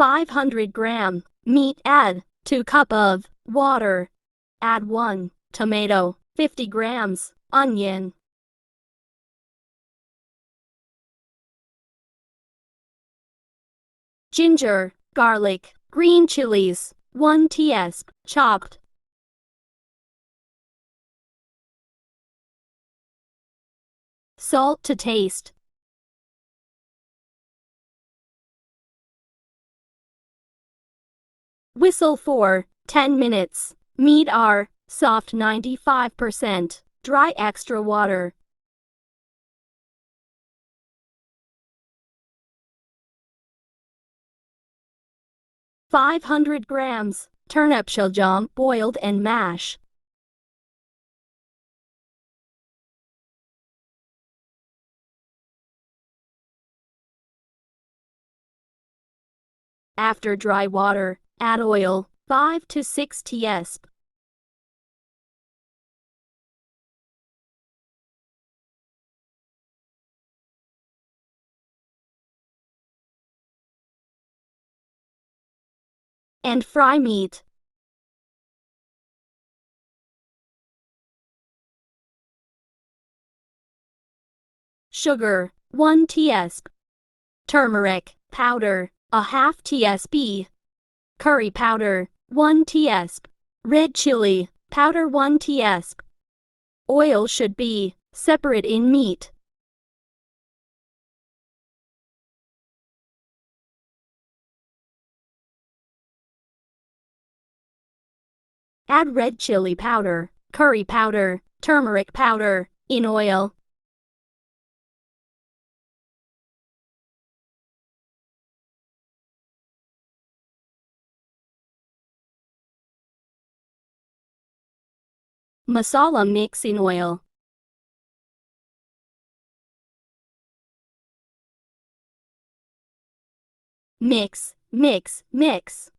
500 gram meat. Add 2 cup of water. Add 1 tomato, 50 grams, onion, ginger, garlic, green chilies, 1 teaspoon, chopped, salt to taste. Whistle for 10 minutes. Meat are soft 95%, dry extra water. .500 grams turnip shaljam boiled and mash. After dry water, add oil, 5 to 6 teaspoons. And fry meat. Sugar, 1 teaspoon. Turmeric powder, a half teaspoon. Curry powder, 1 teaspoon. Red chili powder, 1 teaspoon. Oil should be separate in meat. Add red chili powder, curry powder, turmeric powder in oil. Masala mix in oil. Mix, mix, mix.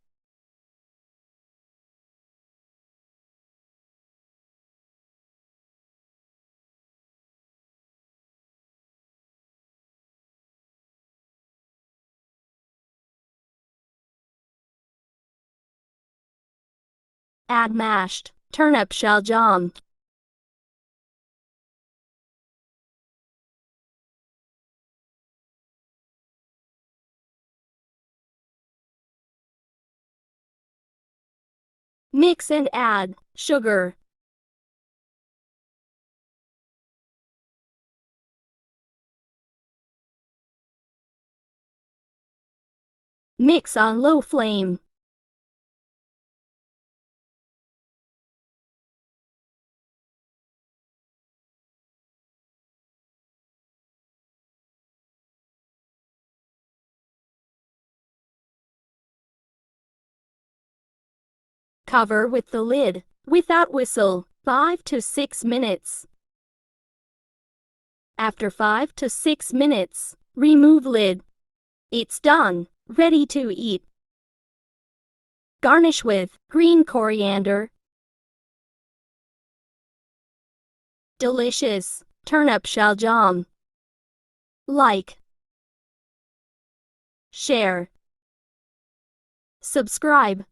Add mashed turnip shaljam. Mix and add sugar. Mix on low flame. Cover with the lid, without whistle, 5 to 6 minutes. After 5 to 6 minutes, remove lid. It's done, ready to eat. Garnish with green coriander. Delicious turnip shaljam. Like, share, subscribe.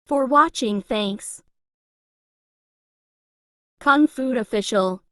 For watching, thanks. Kung Food Official.